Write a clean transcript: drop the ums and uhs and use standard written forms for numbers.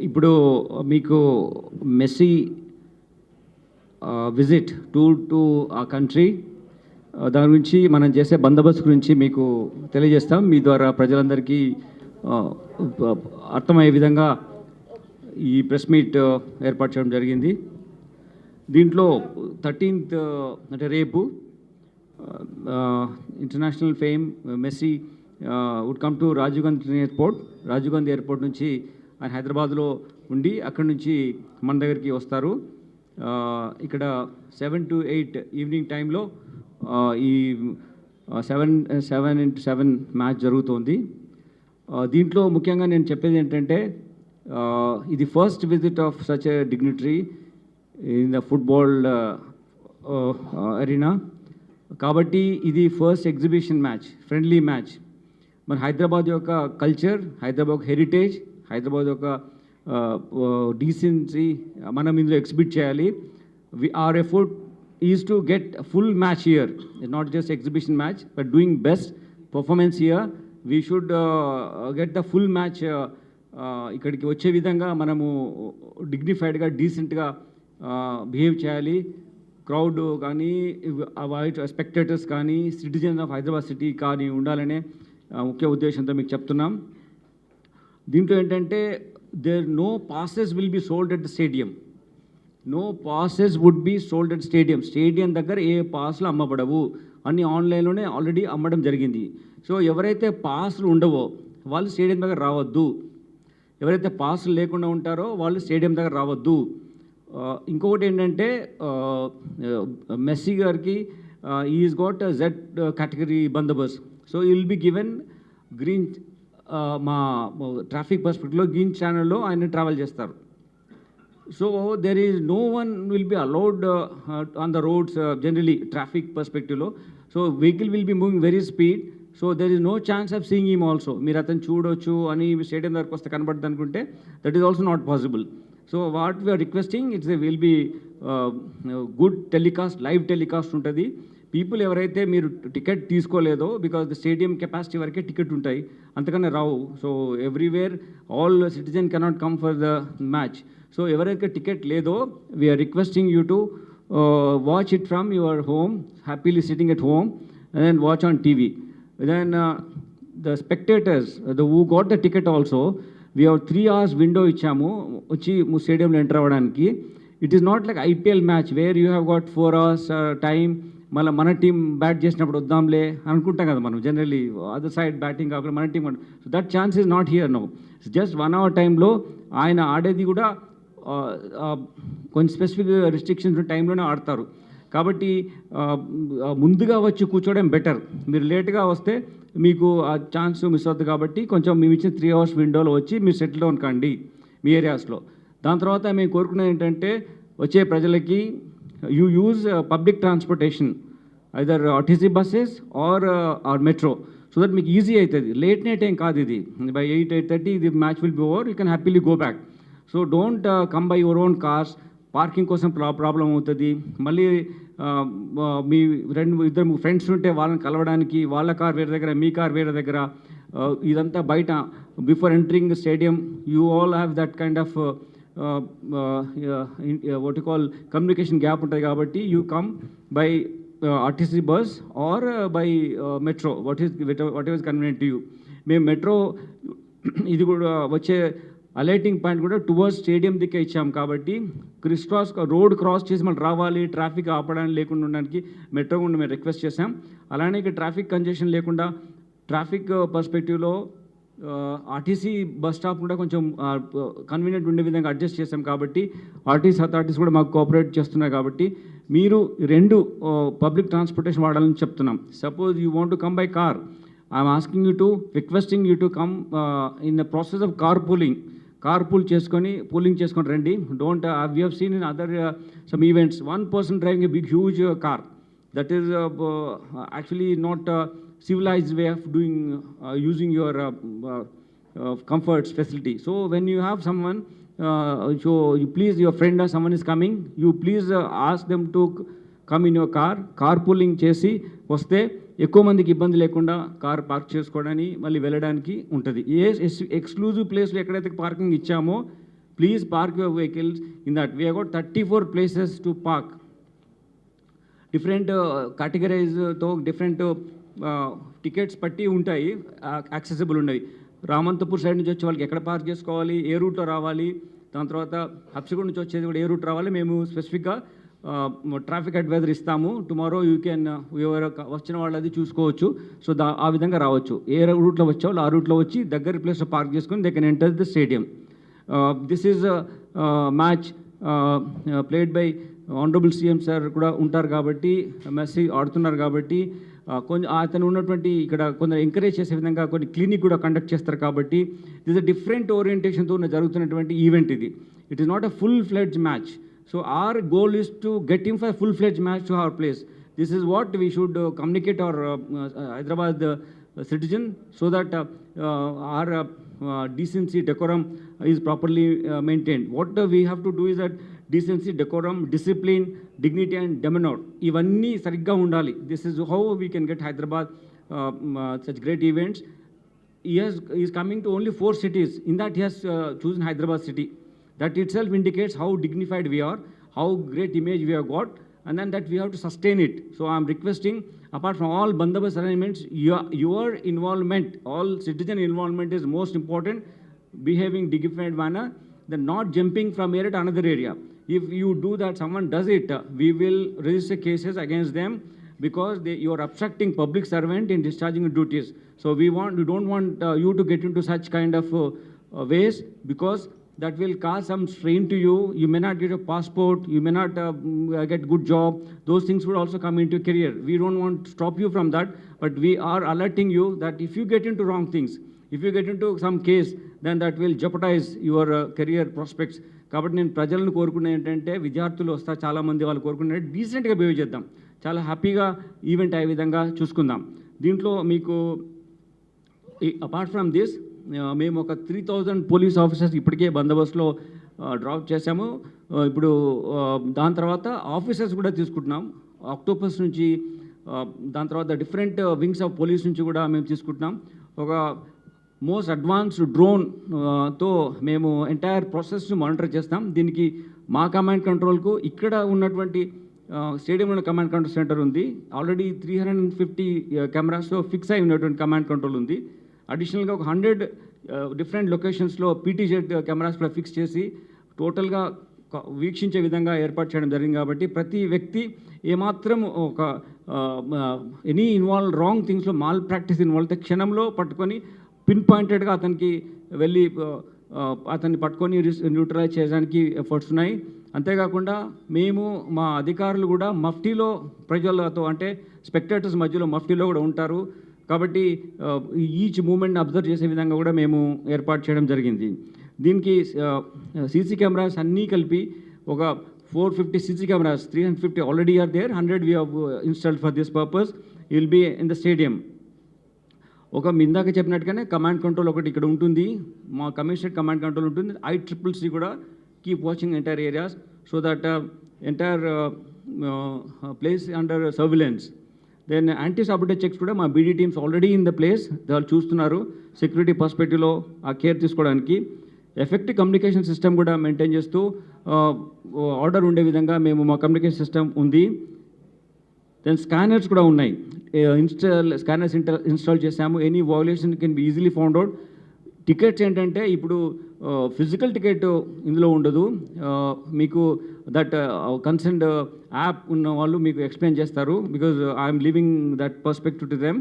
ఇప్పుడు మీకు messy visit tour to ఆ కంట్రీ, దాని గురించి మనం చేసే బందోబస్తు గురించి మీకు తెలియజేస్తాం. మీ ద్వారా ప్రజలందరికీ అర్థమయ్యే విధంగా ఈ ప్రెస్ మీట్ ఏర్పాటు చేయడం జరిగింది. దీంట్లో 13th అంటే రేపు international fame Messi would come to Rajiv Gandhi airport నుంచి ఆయన హైదరాబాద్లో ఉండి అక్కడి నుంచి మన దగ్గరికి వస్తారు. ఇక్కడ 7 to 8 ఈవినింగ్ టైంలో ఈ 7x7 మ్యాచ్ జరుగుతుంది. దీంట్లో ముఖ్యంగా నేను చెప్పేది ఏంటంటే ఇది first visit of such a dignitary in the football arena. కాబట్టి ఇది first exhibition match, friendly match. మన హైదరాబాద్ యొక్క కల్చర్, హైదరాబాద్ హెరిటేజ్, హైదరాబాద్ యొక్క డీసెన్సీ మనం ఇందులో ఎగ్జిబిట్ చేయాలి. Our effort is to get full match here, not just exhibition match but doing best performance here. We should get the full match. ఇక్కడికి వచ్చే విధంగా మనము డిగ్నిఫైడ్గా, డీసెంట్గా బిహేవ్ చేయాలి. క్రౌడ్ కానీ, స్పెక్టేటర్స్ కానీ, సిటిజన్స్ ఆఫ్ హైదరాబాద్ సిటీ కానీ ఉండాలనే ముఖ్య ఉద్దేశంతో మీకు చెప్తున్నాం. దీంట్లో ఏంటంటే no passes will be sold at the stadium. No passes would be sold at stadium. Stadium దగ్గర ఏ పాస్లు అమ్మబడవు, అన్ని ఆన్లైన్లోనే ఆల్రెడీ అమ్మడం జరిగింది. సో ఎవరైతే పాస్లు ఉండవో వాళ్ళు స్టేడియం దగ్గర రావద్దు, ఎవరైతే పాస్లు లేకుండా ఉంటారో వాళ్ళు స్టేడియం దగ్గర రావద్దు. ఇంకొకటి ఏంటంటే మెస్సీ గారికి ఈజ్ గాట్ జెడ్ కేటగిరీ బందోబస్త్. So he will be given green, మా ట్రాఫిక్ పర్స్పెక్టివ్లో గ్రీన్ ఛానల్లో ఆయన ట్రావెల్ చేస్తారు. So there is no one will be allowed on the roads generally traffic పర్స్పెక్టివ్లో. So vehicle will be moving very speed. So there is no chance of seeing him also. మీరు అతను చూడవచ్చు అని stadium దగ్గరకు వస్తే కనబడుతుంది అనుకుంటే that is also not possible. So what we are requesting, it's will be good telecast, live telecast ఉంటుంది. People ఎవరైతే మీరు టికెట్ తీసుకోలేదో, బికాజ్ ద స్టేడియం కెపాసిటీ వరకే టికెట్ ఉంటాయి, అంతకన్నా రావు. So everywhere all citizen cannot come for the match. So ఎవరైతే ticket లేదో we are requesting you to watch it from your home, happily sitting at home and then watch on TV. Then the spectators who got the ticket also, we have 3 hours window ఇచ్చాము వచ్చి స్టేడియంలో enter అవ్వడానికి. It is not like IPL match where you have got 4 hours time. మళ్ళీ మన team bat చేసినప్పుడు వద్దాంలే అనుకుంటాం కదా మనం జనరలీ, అదర్ సైడ్ బ్యాటింగ్ కాకుండా మన team. So that chance is not here now. Just 1 hour టైంలో ఆయన ఆడేది కూడా కొంచెం స్పెసిఫిక్ రిస్ట్రిక్షన్స్ టైంలోనే ఆడతారు. కాబట్టి ముందుగా వచ్చి కూర్చోవడం బెటర్. మీరు లేట్గా వస్తే మీకు ఆ ఛాన్స్ మిస్ అవుతుంది. కాబట్టి కొంచెం మేము ఇచ్చిన 3 hours విండోలో వచ్చి మీరు సెటిల్ డౌన్ కండి మీ ఏరియాస్లో. దాని తర్వాత మేము కోరుకునేది ఏంటంటే వచ్చే ప్రజలకి you use public transportation, either RTC buses or metro, so that make easy aitadi. Late night em kaadu idi, by 8:30 the match will be over, you can happily go back. So don't come by your own cars. Parking kosam problem avutadi. Malli మీ ఇద్దరు friends ఉంటే వాళ్ళని కలవడానికి వాళ్ళ car వేరే దగ్గర, మీ car వేరే దగ్గర, ఇదంతా బయట before entering stadium you all have that kind of what you call communication gap ఉంటుంది. కాబట్టి you come by RTC bus or by metro, what is convenient to you. మేము మెట్రో ఇది కూడా వచ్చే అలైటింగ్ పాయింట్ కూడా టువర్డ్స్ స్టేడియం దిక్కే ఇచ్చాం. కాబట్టి క్రిస్ రోడ్ క్రాస్ చేసి మనం రావాలి, ట్రాఫిక్ ఆపడానికి లేకుండా ఉండడానికి మెట్రో కూడా మేము రిక్వెస్ట్ చేసాం. అలానే ఇక్కడ ట్రాఫిక్ కంజెషన్ లేకుండా ట్రాఫిక్ పర్స్పెక్టివ్లో ఆర్టీసీ బస్ స్టాప్ కూడా కొంచెం కన్వీనియంట్ ఉండే విధంగా అడ్జస్ట్ చేసాం. కాబట్టి ఆర్టీసీ అథారిటీస్ కూడా మాకు కోఆపరేట్ చేస్తున్నాయి. కాబట్టి మీరు 2 పబ్లిక్ ట్రాన్స్పోర్టేషన్ వాడాలని చెప్తున్నాం. Suppose you want to come by car, I'm asking you to, requesting you to come in the process of car pooling. Car pooling చేసుకొని రండి. Don't we have seen in other some events 1 person driving a big huge car. That is actually not civilized way of doing using your comforts facility. So when you have someone, so you please, your friend or someone is coming, you please ask them to come in your car. Carpooling చేసి వస్తే ఎక్కువ మందికి ఇబ్బంది లేకుండా car park చేసుకోవడానికి మళ్ళీ వెళ్ళడానికి ఉంటుంది. ఏ ఎక్స్క్లూజివ్ ప్లేస్లో ఎక్కడైతే పార్కింగ్ ఇచ్చామో Please park your vehicles in that. We have got 34 places to park. Different కేటగరైజ్తో డిఫరెంట్ టికెట్స్ పట్టి ఉంటాయి, యాక్సెసిబుల్ ఉన్నవి. రామంతపూర్ సైడ్ నుంచి వచ్చే వాళ్ళకి ఎక్కడ పార్క్ చేసుకోవాలి, ఏ రూట్లో రావాలి, దాని తర్వాత హబ్సిగూడ నుంచి వచ్చేది కూడా ఏ రూట్ రావాలి, మేము స్పెసిఫిక్గా ట్రాఫిక్ అడ్వైజర్ ఇస్తాము. టుమారో యూ కెన్ ఎవరు వచ్చిన వాళ్ళు అది చూసుకోవచ్చు. సో ఆ విధంగా రావచ్చు. ఏ రూట్లో వచ్చే వాళ్ళు ఆ రూట్లో వచ్చి దగ్గర ప్లేస్లో పార్క్ చేసుకొని they can enter the stadium. This is match played by honourable CM sir కూడా ఉంటారు కాబట్టి, మెస్సీ ఆడుతున్నారు కాబట్టి కొంచెం అతను ఉన్నటువంటి ఇక్కడ కొందరు ఎంకరేజ్ చేసే విధంగా కొన్ని క్లినిక్ కూడా కండక్ట్ చేస్తారు కాబట్టి దిస్ అ డిఫరెంట్ ఓరియంటేషన్తో జరుగుతున్నటువంటి ఈవెంట్ ఇది. It is not a full fledged match. So our goal is to get him for a full-fledged match to our place. This is what we should communicate our Hyderabad citizen, so that our decency, decorum is properly maintained. What we have to do is that decency, decorum, discipline, dignity and demeanor, ivanni sarigga undali. This is how we can get Hyderabad such great events. He is coming to only 4 cities. In that he has chosen Hyderabad city. That itself indicates how dignified we are, how great image we have got, and then that we have to sustain it. So I am requesting, apart from all bandobast arrangements, your involvement, all citizen involvement is most important. Behaving dignified manner, then not jumping from area to another area. If you do that, someone does it, we will register cases against them, because you are obstructing public servant in discharging duties. So we don't want you to get into such kind of ways, because that will cause some strain to you. You may not get a passport, you may not get good job. Those things would also come into your career. We don't want to stop you from that, but we are alerting you that if you get into wrong things, if you get into some case, then that will jeopardize your career prospects. కాబట్టి నేను ప్రజలను కోరుకునే ఏంటంటే, విద్యార్థులు వస్తా చాలామంది వాళ్ళు కోరుకునే డీసెంట్గా బిహేవ్ చేద్దాం, చాలా హ్యాపీగా ఈవెంట్ అయ్యే విధంగా చూసుకుందాం. దీంట్లో మీకు అపార్ట్ ఫ్రమ్ దిస్ మేము ఒక 3000 పోలీస్ ఆఫీసర్స్ ఇప్పటికే బందోబస్తులో డ్రాప్ చేశాము. ఇప్పుడు దాని తర్వాత ఆఫీసర్స్ కూడా తీసుకుంటున్నాం. ఆక్టోపస్ నుంచి, దాని తర్వాత డిఫరెంట్ వింగ్స్ ఆఫ్ పోలీస్ నుంచి కూడా మేము తీసుకుంటున్నాం. ఒక మోస్ట్ అడ్వాన్స్డ్ డ్రోన్తో మేము ఎంటైర్ ప్రాసెస్ను మానిటర్ చేస్తాం. దీనికి మా కమాండ్ కంట్రోల్కు ఇక్కడ ఉన్నటువంటి స్టేడియంలో కమాండ్ కంట్రోల్ సెంటర్ ఉంది. ఆల్రెడీ 350 కెమెరాస్తో ఫిక్స్ అయి ఉన్నటువంటి కమాండ్ కంట్రోల్ ఉంది. అడిషనల్గా ఒక 100 డిఫరెంట్ లొకేషన్స్లో పీటీజెడ్ కెమెరాస్ కూడా ఫిక్స్ చేసి టోటల్గా వీక్షించే విధంగా ఏర్పాటు చేయడం జరిగింది. కాబట్టి ప్రతి వ్యక్తి ఏమాత్రం ఒక ఎనీ ఇన్వాల్వ్ రాంగ్ థింగ్స్లో మాల్ ప్రాక్టీస్ ఇన్వాల్వ్ అయితే క్షణంలో పట్టుకొని పిన్ పాయింటెడ్గా అతనికి వెళ్ళి అతన్ని పట్టుకొని న్యూట్రలైజ్ చేయడానికి ఎఫర్ట్స్ ఉన్నాయి. అంతేకాకుండా మేము మా అధికారులు కూడా మఫ్టీలో ప్రజలతో, అంటే స్పెక్టేటర్స్ మధ్యలో మఫ్టీలో కూడా ఉంటారు. కాబట్టి ఈచ్ మూమెంట్ని అబ్జర్వ్ చేసే విధంగా కూడా మేము ఏర్పాటు చేయడం జరిగింది. దీనికి సీసీ కెమెరాస్ అన్నీ కలిపి ఒక 450 CC cameras, 350 already are there, 100 we have installed for this purpose. Will be in the stadium. ఒక ఇందాక చెప్పినట్టుగానే కమాండ్ కంట్రోల్ ఒకటి ఇక్కడ ఉంటుంది, మా కమిషనర్ కమాండ్ కంట్రోల్ ఉంటుంది. ICCC కూడా keep watching entire areas, so that entire place under surveillance. Then anti sabotage checks కూడా మా BD teams already in the place, వాళ్ళు చూస్తున్నారు సెక్యూరిటీ పర్స్పెక్టివ్లో ఆ కేర్ తీసుకోవడానికి. ఎఫెక్టివ్ కమ్యూనికేషన్ సిస్టమ్ కూడా మెయింటైన్ చేస్తూ ఆర్డర్ ఉండే విధంగా మేము మా కమ్యూనికేషన్ సిస్టమ్ ఉంది. దెన్ స్కానర్స్ కూడా ఉన్నాయి, స్కానర్స్ ఇన్స్టాల్ చేసాము. Any violation can be easily found out. Tickets ఏంటంటే ఇప్పుడు ఫిజికల్ టికెట్ ఇందులో ఉండదు, మీకు దట్ కన్సర్న్డ్ యాప్ ఉన్న వాళ్ళు మీకు ఎక్స్ప్లెయిన్ చేస్తారు, because I'm leaving that perspective to them.